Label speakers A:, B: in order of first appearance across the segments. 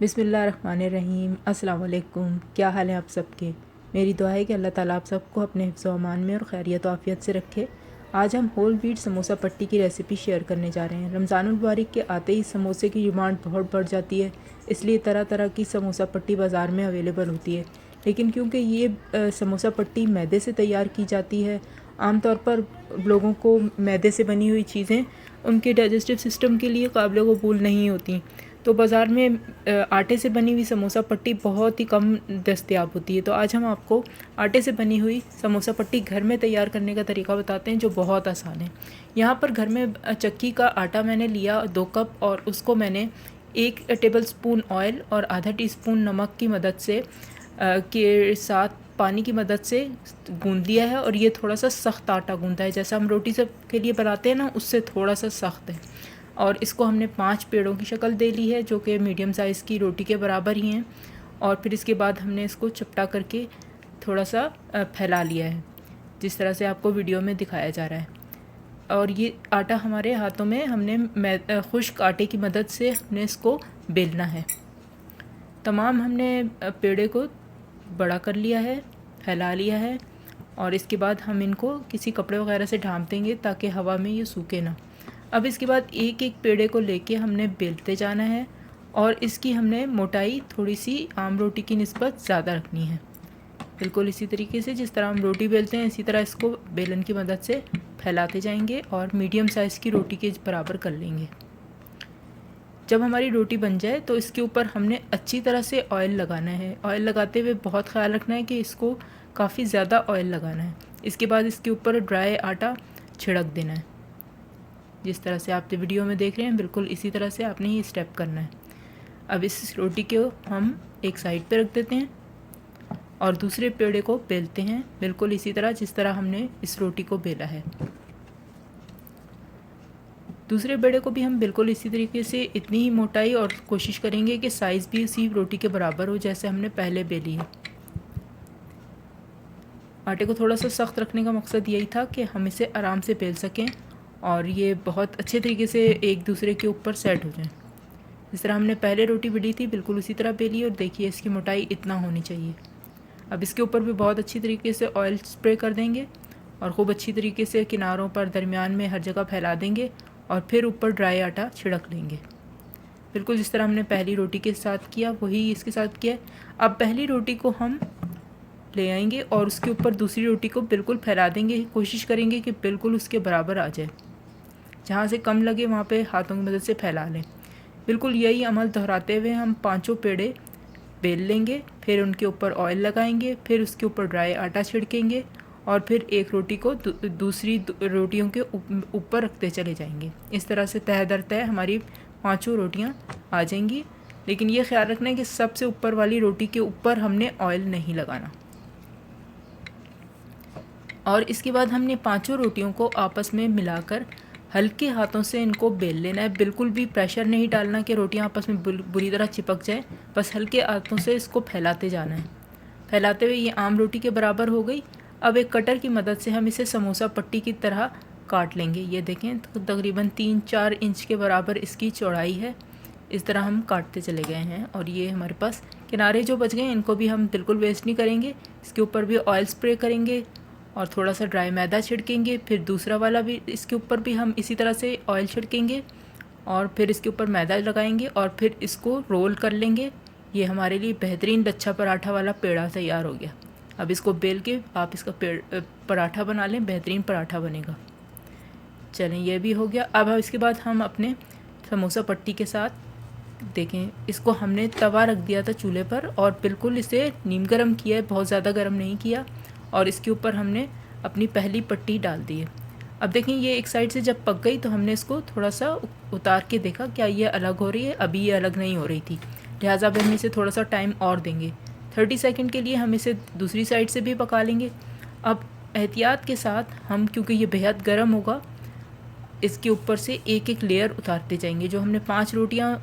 A: बिस्मिल्लाहिर्रहमानिर्रहीम। अस्सलाम वालेकुम। क्या हाल है आप सबके। मेरी दुआ है कि अल्लाह ताला आप सबको अपने हिफ्ज़ व अमान में और खैरियत व आफ़ियत से रखे। आज हम होल व्हीट समोसा पट्टी की रेसिपी शेयर करने जा रहे हैं। रमज़ानुल मुबारक के आते ही समोसे की डिमांड बहुत बढ़ जाती है, इसलिए तरह तरह की समोसा पट्टी बाज़ार में अवेलेबल होती है। लेकिन क्योंकि ये समोसा पट्टी मैदे से तैयार की जाती है, आम तौर पर लोगों को मैदे से बनी हुई चीज़ें उनके डाइजेस्टिव सिस्टम के लिए काबिल कबूल नहीं होती, तो बाज़ार में आटे से बनी हुई समोसा पट्टी बहुत ही कम दस्तयाब होती है। तो आज हम आपको आटे से बनी हुई समोसा पट्टी घर में तैयार करने का तरीका बताते हैं, जो बहुत आसान है। यहाँ पर घर में चक्की का आटा मैंने लिया 2 कप, और उसको मैंने 1 टेबल स्पून ऑयल और आधा टीस्पून नमक की मदद से के साथ पानी की मदद से गूंद लिया है। और ये थोड़ा सा सख्त आटा गूंदा है, जैसा हम रोटी सब के लिए बनाते हैं ना, उससे थोड़ा सा सख्त है। और इसको हमने 5 पेड़ों की शक्ल दे ली है, जो कि मीडियम साइज़ की रोटी के बराबर ही हैं। और फिर इसके बाद हमने इसको चपटा करके थोड़ा सा फैला लिया है, जिस तरह से आपको वीडियो में दिखाया जा रहा है। और ये आटा हमारे हाथों में हमने खुश्क आटे की मदद से हमने इसको बेलना है। तमाम हमने पेड़े को बड़ा कर लिया है, फैला लिया है, और इसके बाद हम इनको किसी कपड़े वगैरह से ढाँप देंगे ताकि हवा में ये सूखे ना। अब इसके बाद एक एक पेड़े को लेके हमने बेलते जाना है, और इसकी हमने मोटाई थोड़ी सी आम रोटी की निस्बत ज़्यादा रखनी है। बिल्कुल इसी तरीके से जिस तरह हम रोटी बेलते हैं, इसी तरह इसको बेलन की मदद से फैलाते जाएंगे और मीडियम साइज़ की रोटी के बराबर कर लेंगे। जब हमारी रोटी बन जाए तो इसके ऊपर हमने अच्छी तरह से ऑयल लगाना है। ऑयल लगाते हुए बहुत ख्याल रखना है कि इसको काफ़ी ज़्यादा ऑयल लगाना है। इसके बाद इसके ऊपर ड्राई आटा छिड़क देना है, जिस तरह से आप वीडियो में देख रहे हैं, बिल्कुल इसी तरह से आपने ये स्टेप करना है। अब इस रोटी को हम एक साइड पे रख देते हैं और दूसरे पेड़े को बेलते हैं, बिल्कुल इसी तरह जिस तरह हमने इस रोटी को बेला है। दूसरे पेड़े को भी हम बिल्कुल इसी तरीके से इतनी ही मोटाई, और कोशिश करेंगे कि साइज़ भी उसी रोटी के बराबर हो जैसे हमने पहले बेली है। आटे को थोड़ा सा सख्त रखने का मकसद यही था कि हम इसे आराम से बेल सकें और ये बहुत अच्छे तरीके से एक दूसरे के ऊपर सेट हो जाए। जिस तरह हमने पहले रोटी बेली थी, बिल्कुल उसी तरह बेली, और देखिए इसकी मोटाई इतना होनी चाहिए। अब इसके ऊपर भी बहुत अच्छी तरीके से ऑयल स्प्रे कर देंगे और ख़ूब अच्छी तरीके से किनारों पर, दरमियान में, हर जगह फैला देंगे, और फिर ऊपर ड्राई आटा छिड़क लेंगे। बिल्कुल जिस तरह हमने पहली रोटी के साथ किया, वही इसके साथ किया। अब पहली रोटी को हम ले आएंगे और उसके ऊपर दूसरी रोटी को बिल्कुल फैला देंगे। कोशिश करेंगे कि बिल्कुल उसके बराबर आ जाए, जहाँ से कम लगे वहाँ पे हाथों की मदद से फैला लें। बिल्कुल यही अमल दोहराते हुए हम 5 पेड़े बेल लेंगे, फिर उनके ऊपर ऑयल लगाएंगे, फिर उसके ऊपर ड्राई आटा छिड़केंगे, और फिर एक रोटी को दूसरी रोटियों के ऊपर रखते चले जाएंगे। इस तरह से तह दर तह हमारी 5 रोटियां आ जाएंगी। लेकिन ये ख्याल रखना है कि सबसे ऊपर वाली रोटी के ऊपर हमने ऑयल नहीं लगाना। और इसके बाद हमने 5 रोटियों को आपस में मिलाकर हल्के हाथों से इनको बेल लेना है। बिल्कुल भी प्रेशर नहीं डालना कि रोटियां आपस में बुरी तरह चिपक जाए, बस हल्के हाथों से इसको फैलाते जाना है। फैलाते हुए ये आम रोटी के बराबर हो गई। अब एक कटर की मदद से हम इसे समोसा पट्टी की तरह काट लेंगे। ये देखें, तो तकरीबन 3-4 इंच के बराबर इसकी चौड़ाई है। इस तरह हम काटते चले गए हैं, और ये हमारे पास किनारे जो बच गए, इनको भी हम बिल्कुल वेस्ट नहीं करेंगे। इसके ऊपर भी ऑयल स्प्रे करेंगे और थोड़ा सा ड्राई मैदा छिड़केंगे। फिर दूसरा वाला भी, इसके ऊपर भी हम इसी तरह से ऑयल छिड़केंगे और फिर इसके ऊपर मैदा लगाएंगे और फिर इसको रोल कर लेंगे। ये हमारे लिए बेहतरीन लच्छा पराठा वाला पेड़ा तैयार हो गया। अब इसको बेल के आप इसका पराठा बना लें, बेहतरीन पराठा बनेगा। चलें, ये भी हो गया। अब इसके बाद हम अपने समोसा पट्टी के साथ देखें, इसको हमने तवा रख दिया था चूल्हे पर और बिल्कुल इसे नीम गर्म किया है, बहुत ज़्यादा गर्म नहीं किया, और इसके ऊपर हमने अपनी पहली पट्टी डाल दी है। अब देखें, ये एक साइड से जब पक गई तो हमने इसको थोड़ा सा उतार के देखा क्या ये अलग हो रही है। अभी ये अलग नहीं हो रही थी, लिहाजा अब हम इसे थोड़ा सा टाइम और देंगे। 30 सेकंड के लिए हम इसे दूसरी साइड से भी पका लेंगे। अब एहतियात के साथ हम, क्योंकि ये बेहद गर्म होगा, इसके ऊपर से एक एक लेयर उतारते जाएंगे। जो हमने 5 रोटियां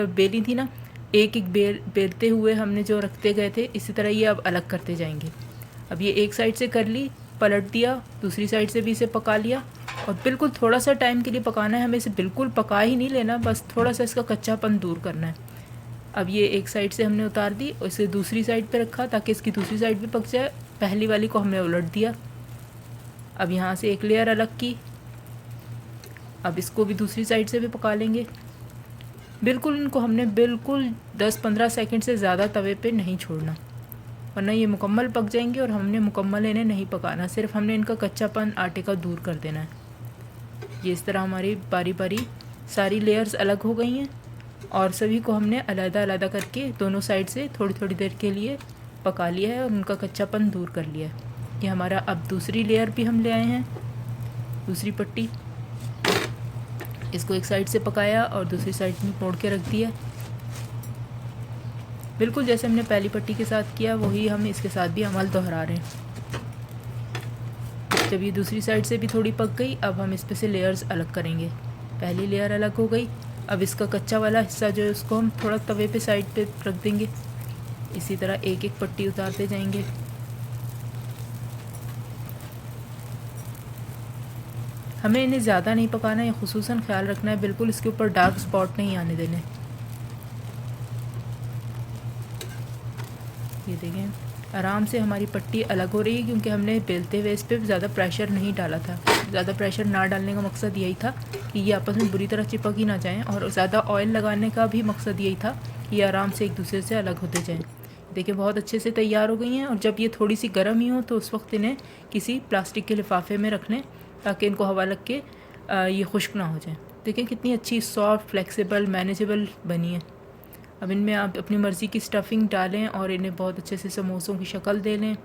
A: बेली थी ना, एक एक बेलते हुए हमने जो रखते गए थे, इसी तरह ये अब अलग करते जाएंगे। अब ये एक साइड से कर ली, पलट दिया, दूसरी साइड से भी इसे पका लिया, और बिल्कुल थोड़ा सा टाइम के लिए पकाना है। हमें इसे बिल्कुल पका ही नहीं लेना, बस थोड़ा सा इसका कच्चापन दूर करना है। अब ये एक साइड से हमने उतार दी और इसे दूसरी साइड पे रखा ताकि इसकी दूसरी साइड भी पक जाए। पहली वाली को हमने उलट दिया। अब यहाँ से एक लेयर अलग की। अब इसको भी दूसरी साइड से भी पका लेंगे। बिल्कुल इनको हमने बिल्कुल 10-15 सेकंड से ज़्यादा तवे पे नहीं छोड़ना, वरना ये मुकम्मल पक जाएंगे और हमने मुकम्मल इन्हें नहीं पकाना, सिर्फ हमने इनका कच्चापन आटे का दूर कर देना है। ये इस तरह हमारी बारी बारी सारी लेयर्स अलग हो गई हैं और सभी को हमने अलग-अलग करके दोनों साइड से थोड़ी थोड़ी देर के लिए पका लिया है और उनका कच्चापन दूर कर लिया है। ये हमारा अब दूसरी लेयर भी हम ले आए हैं, दूसरी पट्टी। इसको एक साइड से पकाया और दूसरी साइड में मोड़ के रख दिया। बिल्कुल जैसे हमने पहली पट्टी के साथ किया वही हम इसके साथ भी अमल दोहरा रहे हैं। जब ये दूसरी साइड से भी थोड़ी पक गई, अब हम इस पे से लेयर्स अलग करेंगे। पहली लेयर अलग हो गई। अब इसका कच्चा वाला हिस्सा जो है उसको हम थोड़ा तवे पे साइड पे रख देंगे। इसी तरह एक एक पट्टी उतारते जाएंगे। हमें इन्हें ज़्यादा नहीं पकाना है, खुसूसन ख्याल रखना है बिल्कुल इसके ऊपर डार्क स्पॉट नहीं आने देने। ये देखें आराम से हमारी पट्टी अलग हो रही है क्योंकि हमने बेलते हुए इस पर ज़्यादा प्रेशर नहीं डाला था। ज़्यादा प्रेशर ना डालने का मकसद यही था कि ये आपस में बुरी तरह चिपक ही ना जाएं, और ज़्यादा ऑयल लगाने का भी मकसद यही था कि ये आराम से एक दूसरे से अलग होते जाएं। देखिए बहुत अच्छे से तैयार हो गई हैं। और जब ये थोड़ी सी गर्म ही हो तो उस वक्त इन्हें किसी प्लास्टिक के लिफाफे में रख लें ताकि इनको हवा लग के ये खुश्क ना हो जाए। देखें कितनी अच्छी सॉफ्ट फ्लेक्सिबल मैनेजेबल बनी है। अब इनमें आप अपनी मर्ज़ी की स्टफ़िंग डालें और इन्हें बहुत अच्छे से समोसों की शक्ल दे लें,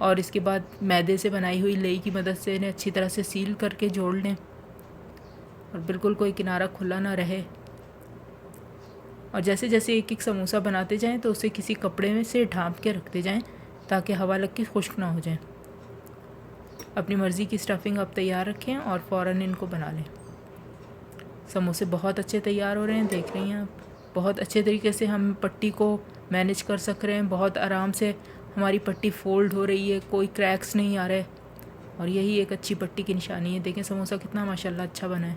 A: और इसके बाद मैदे से बनाई हुई लेई की मदद से इन्हें अच्छी तरह से सील करके जोड़ लें और बिल्कुल कोई किनारा खुला ना रहे। और जैसे जैसे एक एक समोसा बनाते जाएं तो उसे किसी कपड़े में से ढाँप के रखते जाएं ताकि हवा लग के खुश्क ना हो जाए। अपनी मर्ज़ी की स्टफ़िंग आप तैयार रखें और फ़ौरन इनको बना लें। समोसे बहुत अच्छे तैयार हो रहे हैं, देख रही हैं आप। बहुत अच्छे तरीके से हम पट्टी को मैनेज कर सक रहे हैं। बहुत आराम से हमारी पट्टी फ़ोल्ड हो रही है, कोई क्रैक्स नहीं आ रहे, और यही एक अच्छी पट्टी की निशानी है। देखें समोसा कितना माशाल्लाह अच्छा बना है।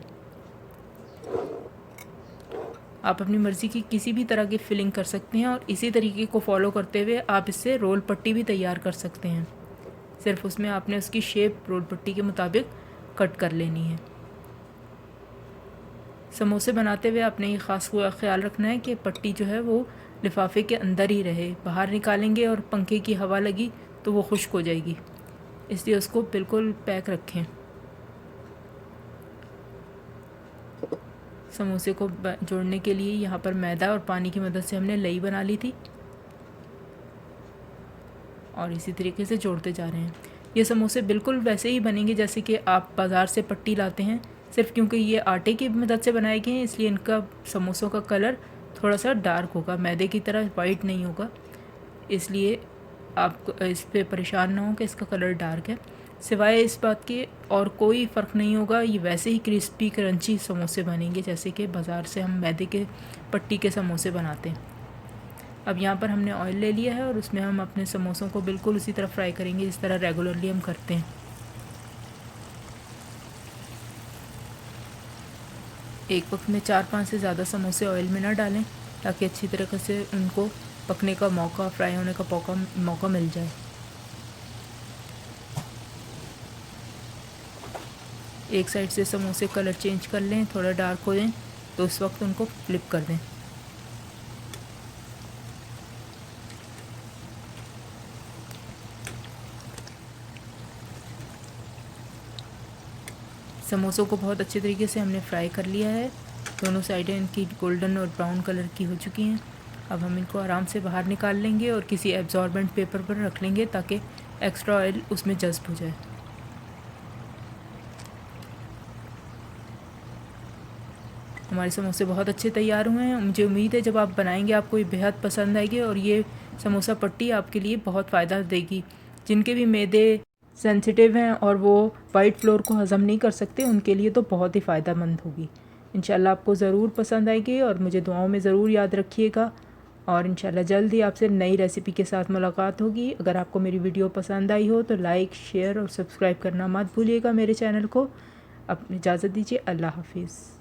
A: आप अपनी मर्ज़ी की किसी भी तरह की फिलिंग कर सकते हैं और इसी तरीके को फॉलो करते हुए आप इससे रोल पट्टी भी तैयार कर सकते हैं। सिर्फ उसमें आपने उसकी शेप रोल पट्टी के मुताबिक कट कर लेनी है। समोसे बनाते हुए आपने ये ख़ास ख्याल रखना है कि पट्टी जो है वो लिफाफे के अंदर ही रहे। बाहर निकालेंगे और पंखे की हवा लगी तो वो खुश्क हो जाएगी, इसलिए उसको बिल्कुल पैक रखें। समोसे को जोड़ने के लिए यहाँ पर मैदा और पानी की मदद से हमने लई बना ली थी और इसी तरीके से जोड़ते जा रहे हैं। ये समोसे बिल्कुल वैसे ही बनेंगे जैसे कि आप बाज़ार से पट्टी लाते हैं, सिर्फ क्योंकि ये आटे की मदद से बनाए गए हैं इसलिए इनका समोसों का कलर थोड़ा सा डार्क होगा, मैदे की तरह वाइट नहीं होगा। इसलिए आप इस पे परेशान ना हो कि इसका कलर डार्क है। सिवाय इस बात के और कोई फ़र्क नहीं होगा, ये वैसे ही क्रिस्पी क्रंची समोसे बनेंगे जैसे कि बाज़ार से हम मैदे के पट्टी के समोसे बनाते हैं। अब यहाँ पर हमने ऑयल ले लिया है और उसमें हम अपने समोसों को बिल्कुल उसी तरह फ्राई करेंगे जिस तरह रेगुलरली हम करते हैं। एक वक्त में 4-5 से ज़्यादा समोसे ऑयल में ना डालें ताकि अच्छी तरीके से उनको पकने का मौका, फ्राई होने का मौका मिल जाए। एक साइड से समोसे कलर चेंज कर लें, थोड़ा डार्क हो जाएं तो उस वक्त उनको फ्लिप कर दें। समोसों को बहुत अच्छे तरीके से हमने फ्राई कर लिया है। दोनों साइडें इनकी गोल्डन और ब्राउन कलर की हो चुकी हैं। अब हम इनको आराम से बाहर निकाल लेंगे और किसी एब्जॉर्बेंट पेपर पर रख लेंगे ताकि एक्स्ट्रा ऑयल उसमें जज़्ब हो जाए। हमारे समोसे बहुत अच्छे तैयार हुए हैं। मुझे उम्मीद है जब आप बनाएंगे आपको ये बेहद पसंद आएगी और ये समोसा पट्टी आपके लिए बहुत फ़ायदा देगी। जिनके भी मैदे सेंसिटिव हैं और वो वाइट फ्लोर को हज़म नहीं कर सकते उनके लिए तो बहुत ही फ़ायदेमंद होगी। इंशाल्लाह आपको ज़रूर पसंद आएगी और मुझे दुआओं में ज़रूर याद रखिएगा। और इंशाल्लाह जल्द ही आपसे नई रेसिपी के साथ मुलाकात होगी। अगर आपको मेरी वीडियो पसंद आई हो तो लाइक, शेयर और सब्सक्राइब करना मत भूलिएगा मेरे चैनल को। अब इजाज़त दीजिए, अल्लाह हाफिज़।